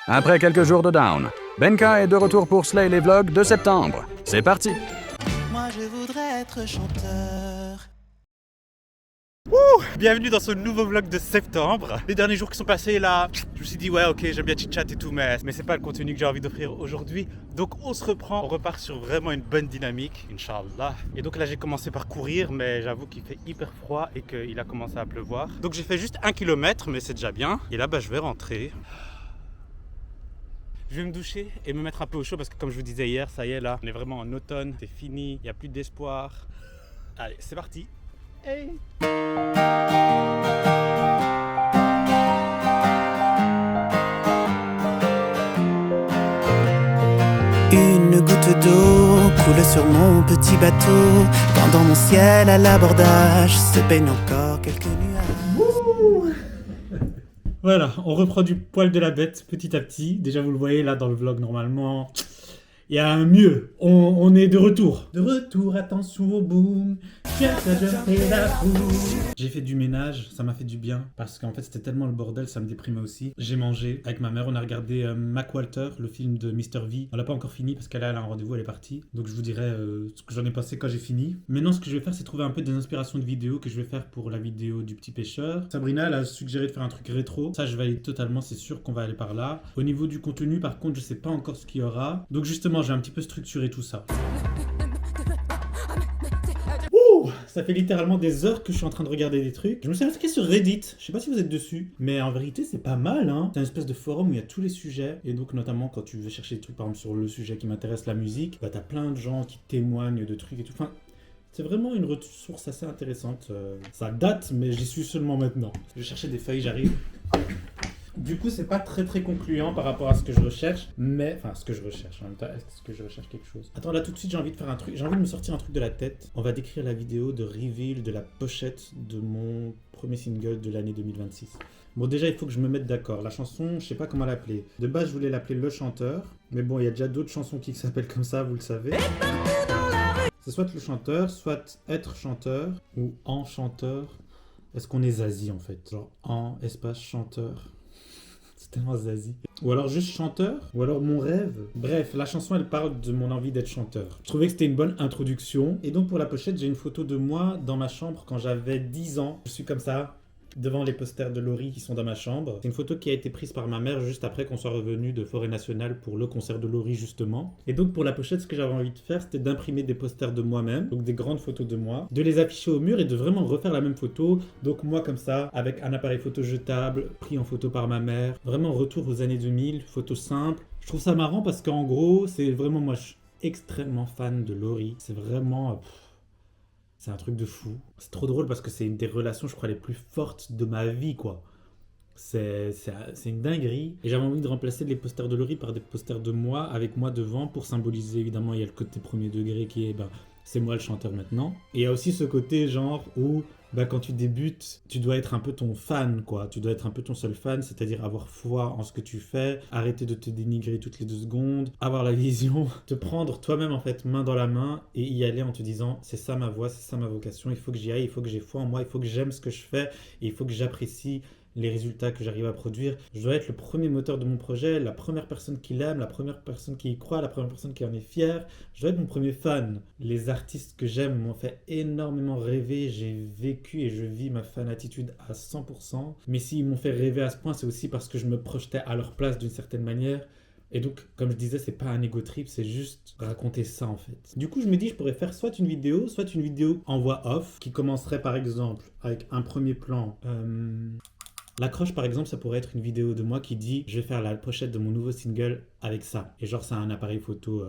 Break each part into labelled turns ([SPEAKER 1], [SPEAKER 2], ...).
[SPEAKER 1] Après quelques jours de down, Benka est de retour pour Slay les vlogs de septembre. C'est parti!
[SPEAKER 2] Moi je voudrais être chanteur.
[SPEAKER 3] Bienvenue dans ce nouveau vlog de septembre. Les derniers jours qui sont passés là, je me suis dit ouais ok j'aime bien chit-chat et tout mais c'est pas le contenu que j'ai envie d'offrir aujourd'hui. Donc on se reprend, on repart sur vraiment une bonne dynamique, Inch'Allah. Et donc là j'ai commencé par courir mais j'avoue qu'il fait hyper froid et qu'il a commencé à pleuvoir. Donc j'ai fait juste 1 kilomètre mais c'est déjà bien. Et là je vais rentrer. Je vais me doucher et me mettre un peu au chaud parce que comme je vous disais hier, ça y est là, on est vraiment en automne, c'est fini, il n'y a plus d'espoir. Allez, c'est parti. Hey.
[SPEAKER 2] Une goutte d'eau coule sur mon petit bateau. Pendant mon ciel à l'abordage se peignent encore quelques nuages.
[SPEAKER 3] Voilà, on reprend du poil de la bête petit à petit. Déjà, vous le voyez là dans le vlog normalement. Il y a un mieux. On est de retour. De retour, attention au boom. J'ai fait du ménage, ça m'a fait du bien. Parce qu'en fait, c'était tellement le bordel, ça me déprimait aussi. J'ai mangé avec ma mère, on a regardé Mac Walter, le film de Mr. V. On l'a pas encore fini parce qu'elle a un rendez-vous, elle est partie. Donc je vous dirai ce que j'en ai pensé quand j'ai fini. Maintenant, ce que je vais faire, c'est trouver un peu des inspirations de vidéos que je vais faire pour la vidéo du petit pêcheur. Sabrina, elle a suggéré de faire un truc rétro. Ça, je valide totalement, c'est sûr qu'on va aller par là. Au niveau du contenu, par contre, je sais pas encore ce qu'il y aura. Donc justement, j'ai un petit peu structuré tout ça. Ça fait littéralement des heures que je suis en train de regarder des trucs. Je me suis inscrit sur Reddit, je sais pas si vous êtes dessus, mais en vérité c'est pas mal hein. C'est une espèce de forum où il y a tous les sujets, et donc notamment quand tu veux chercher des trucs par exemple sur le sujet qui m'intéresse, la musique, bah t'as plein de gens qui témoignent de trucs et tout. Enfin, c'est vraiment une ressource assez intéressante. Ça date, mais j'y suis seulement maintenant. Je vais chercher des feuilles, j'arrive. Du coup, c'est pas très concluant par rapport à ce que je recherche, mais... Enfin, ce que je recherche en même temps, est-ce que je recherche quelque chose? Attends, là tout de suite, j'ai envie de faire un truc, j'ai envie de me sortir un truc de la tête. On va décrire la vidéo de reveal de la pochette de mon premier single de l'année 2026. Bon, déjà, il faut que je me mette d'accord. La chanson, je sais pas comment l'appeler. De base, je voulais l'appeler Le Chanteur, mais bon, il y a déjà d'autres chansons qui s'appellent comme ça, vous le savez. C'est soit Le Chanteur, soit Être Chanteur, ou En Chanteur. Est-ce qu'on est zazie, en fait? Genre, En, espace, chanteur. C'est tellement zazie. Ou alors juste chanteur, ou alors mon rêve. Bref, la chanson elle parle de mon envie d'être chanteur. Je trouvais que c'était une bonne introduction. Et donc pour la pochette, j'ai une photo de moi dans ma chambre quand j'avais 10 ans. Je suis comme ça, devant les posters de Laurie qui sont dans ma chambre. C'est une photo qui a été prise par ma mère juste après qu'on soit revenu de Forêt Nationale pour le concert de Laurie justement. Et donc pour la pochette, ce que j'avais envie de faire, c'était d'imprimer des posters de moi-même, donc des grandes photos de moi, de les afficher au mur et de vraiment refaire la même photo. Donc moi comme ça, avec un appareil photo jetable, pris en photo par ma mère. Vraiment retour aux années 2000, photo simple. Je trouve ça marrant parce qu'en gros, c'est vraiment moi, je suis extrêmement fan de Laurie. C'est vraiment... c'est un truc de fou. C'est trop drôle parce que c'est une des relations, je crois, les plus fortes de ma vie, quoi. C'est une dinguerie. Et j'avais envie de remplacer les posters de Laurie par des posters de moi, avec moi devant, pour symboliser, évidemment, il y a le côté premier degré qui est, c'est moi le chanteur maintenant. Et il y a aussi ce côté, genre, où, quand tu débutes, tu dois être un peu ton fan, quoi. Tu dois être un peu ton seul fan, c'est-à-dire avoir foi en ce que tu fais, arrêter de te dénigrer toutes les 2 secondes, avoir la vision, te prendre toi-même, en fait, main dans la main, et y aller en te disant, c'est ça ma voix, c'est ça ma vocation, il faut que j'y aille, il faut que j'ai foi en moi, il faut que j'aime ce que je fais, et il faut que j'apprécie les résultats que j'arrive à produire. Je dois être le premier moteur de mon projet, la première personne qui l'aime, la première personne qui y croit, la première personne qui en est fière. Je dois être mon premier fan. Les artistes que j'aime m'ont fait énormément rêver. J'ai vécu et je vis ma fanatitude à 100%. Mais s'ils m'ont fait rêver à ce point, c'est aussi parce que je me projetais à leur place d'une certaine manière. Et donc, comme je disais, c'est pas un ego trip, c'est juste raconter ça en fait. Du coup, je me dis, je pourrais faire soit une vidéo en voix off, qui commencerait par exemple avec un premier plan. L'accroche par exemple, ça pourrait être une vidéo de moi qui dit je vais faire la pochette de mon nouveau single avec ça. Et genre c'est un appareil photo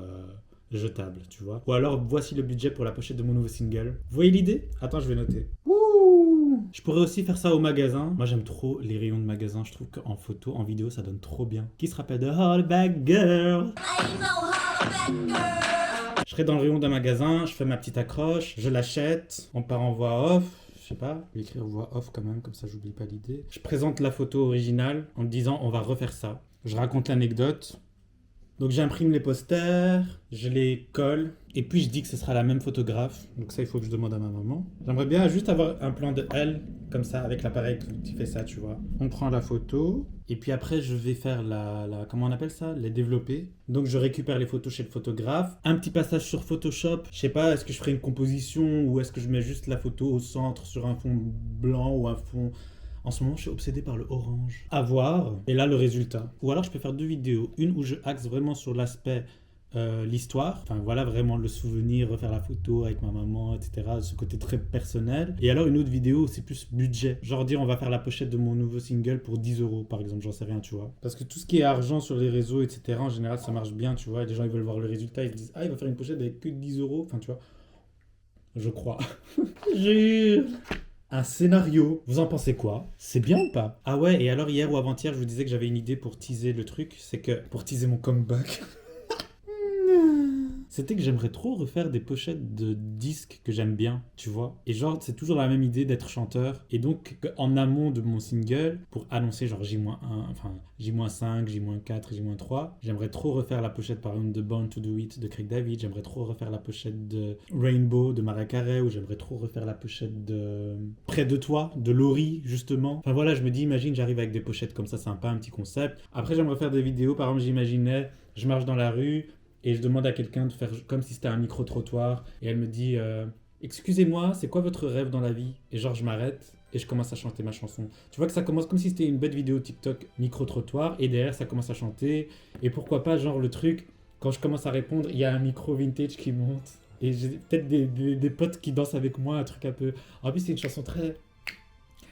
[SPEAKER 3] jetable, tu vois. Ou alors voici le budget pour la pochette de mon nouveau single. Vous voyez l'idée? Attends, je vais noter. Wouh! Je pourrais aussi faire ça au magasin. Moi j'aime trop les rayons de magasin, je trouve qu'en photo, en vidéo ça donne trop bien. Qui se rappelle de Hollaback Girl? Je serai dans le rayon d'un magasin, je fais ma petite accroche, je l'achète, on part en voix off. Je sais pas, je vais écrire voix off quand même, comme ça j'oublie pas l'idée. Je présente la photo originale en me disant on va refaire ça. Je raconte l'anecdote. Donc j'imprime les posters, je les colle, et puis je dis que ce sera la même photographe. Donc ça, il faut que je demande à ma maman. J'aimerais bien juste avoir un plan de elle, comme ça, avec l'appareil qui fait ça, tu vois. On prend la photo, et puis après, je vais faire comment on appelle ça? Les développer. Donc je récupère les photos chez le photographe. Un petit passage sur Photoshop. Je sais pas, est-ce que je ferai une composition, ou est-ce que je mets juste la photo au centre sur un fond blanc ou un fond... En ce moment, je suis obsédé par le orange. À voir. Et là, le résultat. Ou alors, je peux faire 2 vidéos. Une où je axe vraiment sur l'aspect l'histoire. Enfin, voilà vraiment le souvenir, refaire la photo avec ma maman, etc. Ce côté très personnel. Et alors, une autre vidéo où c'est plus budget. Genre dire, on va faire la pochette de mon nouveau single pour 10 €, par exemple. J'en sais rien, tu vois. Parce que tout ce qui est argent sur les réseaux, etc., en général, ça marche bien, tu vois. Et les gens, ils veulent voir le résultat. Ils se disent, ah, il va faire une pochette avec que 10 €. Enfin, tu vois. Je crois. Jure. Un scénario, vous en pensez quoi? C'est bien ou pas? Ah ouais, et alors hier ou avant-hier, je vous disais que j'avais une idée pour teaser le truc, c'est que pour teaser mon comeback, c'était que j'aimerais trop refaire des pochettes de disques que j'aime bien, tu vois. Et genre, c'est toujours la même idée d'être chanteur. Et donc, en amont de mon single, pour annoncer genre J-1, enfin J-5, J-4, J-3, j'aimerais trop refaire la pochette par exemple de Born to Do It de Craig David, j'aimerais trop refaire la pochette de Rainbow de Mariah Carey, ou j'aimerais trop refaire la pochette de Près de toi de Laurie, justement. Enfin voilà, je me dis, imagine, j'arrive avec des pochettes comme ça, sympa, un petit concept. Après, j'aimerais faire des vidéos, par exemple, j'imaginais, je marche dans la rue, et je demande à quelqu'un de faire comme si c'était un micro-trottoir. Et elle me dit excusez-moi, c'est quoi votre rêve dans la vie? Et genre, je m'arrête et je commence à chanter ma chanson. Tu vois que ça commence comme si c'était une bête vidéo TikTok micro-trottoir. Et derrière, ça commence à chanter. Et pourquoi pas, genre, le truc, quand je commence à répondre, il y a un micro vintage qui monte. Et j'ai peut-être des potes qui dansent avec moi, un truc un peu... En plus, c'est une chanson très...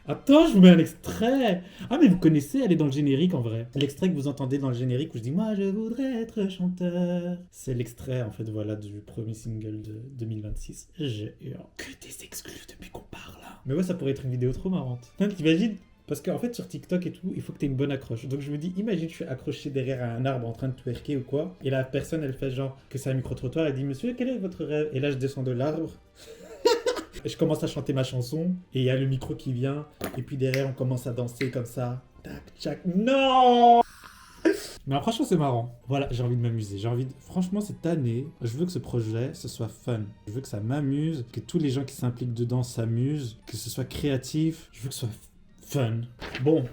[SPEAKER 3] Attends, je vous mets un extrait. Ah, mais vous connaissez, elle est dans le générique en vrai. L'extrait que vous entendez dans le générique où je dis moi je voudrais être chanteur. C'est l'extrait en fait, voilà, du premier single de 2026. J'ai eu que des exclus depuis qu'on parle. Mais ouais, ça pourrait être une vidéo trop marrante. T'imagines? Parce qu'en fait, sur TikTok et tout, il faut que tu aies une bonne accroche. Donc je me dis, imagine, je suis accroché derrière un arbre en train de twerker ou quoi. Et la personne, elle fait genre que c'est un micro-trottoir. Elle dit, monsieur, quel est votre rêve? Et là, je descends de l'arbre. Je commence à chanter ma chanson et il y a le micro qui vient et puis derrière on commence à danser comme ça. Tac, tac, non. Mais franchement c'est marrant. Voilà, j'ai envie de m'amuser. Franchement cette année, je veux que ce projet ce soit fun. Je veux que ça m'amuse, que tous les gens qui s'impliquent dedans s'amusent, que ce soit créatif. Je veux que ce soit fun. Bon,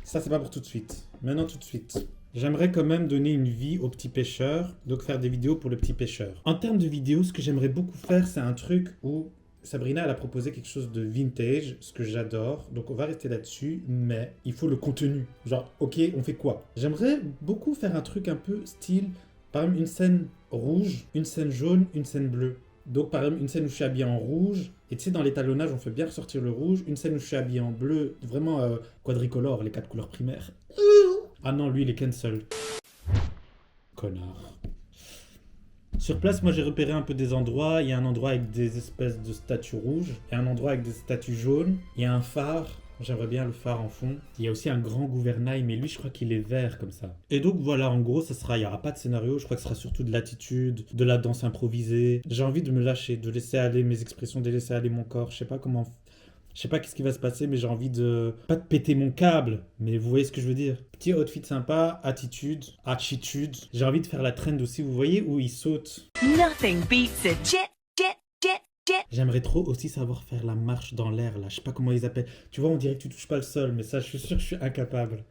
[SPEAKER 3] ça c'est pas pour tout de suite. Maintenant tout de suite. J'aimerais quand même donner une vie au petit pêcheur, donc faire des vidéos pour le petit pêcheur. En termes de vidéos, ce que j'aimerais beaucoup faire, c'est un truc où Sabrina, elle a proposé quelque chose de vintage, ce que j'adore, donc on va rester là-dessus, mais il faut le contenu. Genre, ok, on fait quoi? J'aimerais beaucoup faire un truc un peu style, par exemple, une scène rouge, une scène jaune, une scène bleue. Donc, par exemple, une scène où je suis habillé en rouge, et tu sais, dans l'étalonnage, on fait bien ressortir le rouge. Une scène où je suis habillé en bleu, vraiment quadricolore, les 4 couleurs primaires. Ah non, lui, il est cancel. Connard. Sur place, moi j'ai repéré un peu des endroits. Il y a un endroit avec des espèces de statues rouges, et un endroit avec des statues jaunes. Il y a un phare. J'aimerais bien le phare en fond. Il y a aussi un grand gouvernail, mais lui je crois qu'il est vert comme ça. Et donc voilà, en gros, il n'y aura pas de scénario. Je crois que ce sera surtout de l'attitude, de la danse improvisée. J'ai envie de me lâcher, de laisser aller mes expressions, de laisser aller mon corps. Je sais pas qu'est-ce qui va se passer, mais j'ai envie de... Pas de péter mon câble, mais vous voyez ce que je veux dire. Petit outfit sympa, attitude. J'ai envie de faire la trend aussi, vous voyez, où il saute.
[SPEAKER 4] Nothing beats a jet.
[SPEAKER 3] J'aimerais trop aussi savoir faire la marche dans l'air, là. Je sais pas comment ils appellent. Tu vois, on dirait que tu touches pas le sol, mais ça, je suis sûr que je suis incapable.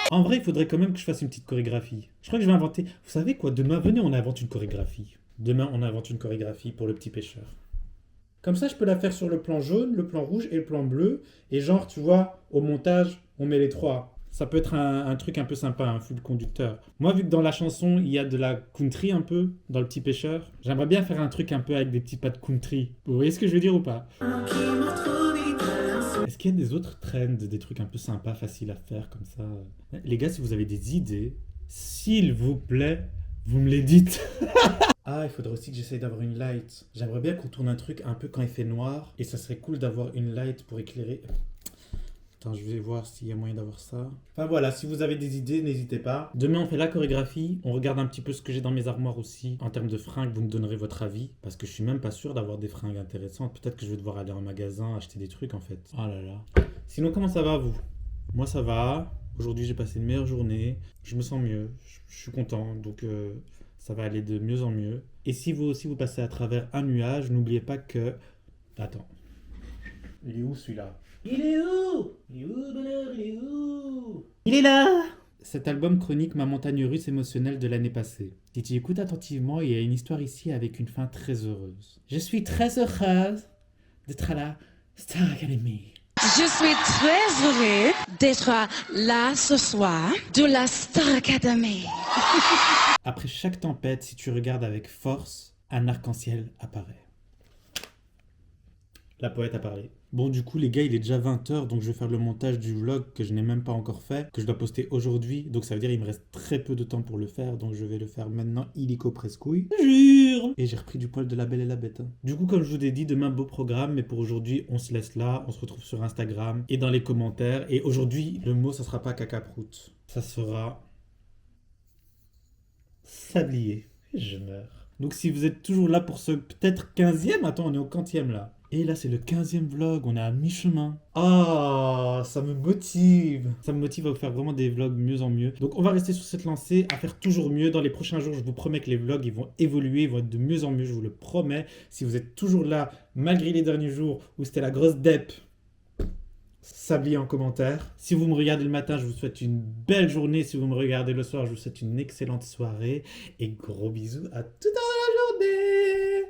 [SPEAKER 3] En vrai, il faudrait quand même que je fasse une petite chorégraphie. Je crois que je vais inventer... Vous savez quoi? Demain, venez, on invente une chorégraphie. Demain, on invente une chorégraphie pour le petit pêcheur. Comme ça, je peux la faire sur le plan jaune, le plan rouge et le plan bleu. Et genre, tu vois, au montage, on met les 3. Ça peut être un truc un peu sympa, un fil conducteur. Moi, vu que dans la chanson, il y a de la country un peu, dans le petit pêcheur, j'aimerais bien faire un truc un peu avec des petits pas de country. Vous voyez ce que je veux dire ou pas? Est-ce qu'il y a des autres trends, des trucs un peu sympas, faciles à faire comme ça? Les gars, si vous avez des idées, s'il vous plaît, vous me les dites. Ah, il faudrait aussi que j'essaye d'avoir une light. J'aimerais bien qu'on tourne un truc un peu quand il fait noir. Et ça serait cool d'avoir une light pour éclairer. Attends, je vais voir s'il y a moyen d'avoir ça. Enfin voilà, si vous avez des idées, n'hésitez pas. Demain, on fait la chorégraphie. On regarde un petit peu ce que j'ai dans mes armoires aussi. En termes de fringues, vous me donnerez votre avis. Parce que je suis même pas sûr d'avoir des fringues intéressantes. Peut-être que je vais devoir aller en magasin, acheter des trucs en fait. Oh là là. Sinon, comment ça va vous? Moi, ça va. Aujourd'hui, j'ai passé une meilleure journée. Je me sens mieux. Je suis content. Donc, ça va aller de mieux en mieux. Et si vous aussi, vous passez à travers un nuage, n'oubliez pas que... Attends. Il est où celui-là? Il est où? Il est où, bonheur? Il est où? Il est là! Cet album chronique ma montagne russe émotionnelle de l'année passée. Si tu écoutes attentivement, il y a une histoire ici avec une fin très heureuse. Je suis très heureuse d'être à la Star Academy.
[SPEAKER 5] Je suis très heureux d'être là ce soir de la Star Academy.
[SPEAKER 3] Après chaque tempête, si tu regardes avec force, un arc-en-ciel apparaît. La poète a parlé. Bon, du coup, les gars, il est déjà 20h, donc je vais faire le montage du vlog que je n'ai même pas encore fait, que je dois poster aujourd'hui. Donc ça veut dire qu'il me reste très peu de temps pour le faire, donc je vais le faire maintenant illico prescouille. Jure. Et j'ai repris du poil de La Belle et la Bête. Hein. Du coup, comme je vous ai dit, demain, beau programme, mais pour aujourd'hui, on se laisse là. On se retrouve sur Instagram et dans les commentaires. Et aujourd'hui, le mot, ça sera pas caca-prout. Ça sera... sablier. Je meurs. Donc si vous êtes toujours là pour ce peut-être 15e, attends, on est au 40e là. Et là, c'est le 15e vlog, on est à mi-chemin. Ah, ça me motive. Ça me motive à vous faire vraiment des vlogs mieux en mieux. Donc, on va rester sur cette lancée, à faire toujours mieux. Dans les prochains jours, je vous promets que les vlogs, ils vont évoluer, ils vont être de mieux en mieux, je vous le promets. Si vous êtes toujours là, malgré les derniers jours où c'était la grosse dep, sablier en commentaire. Si vous me regardez le matin, je vous souhaite une belle journée. Si vous me regardez le soir, je vous souhaite une excellente soirée. Et gros bisous à tout à la journée.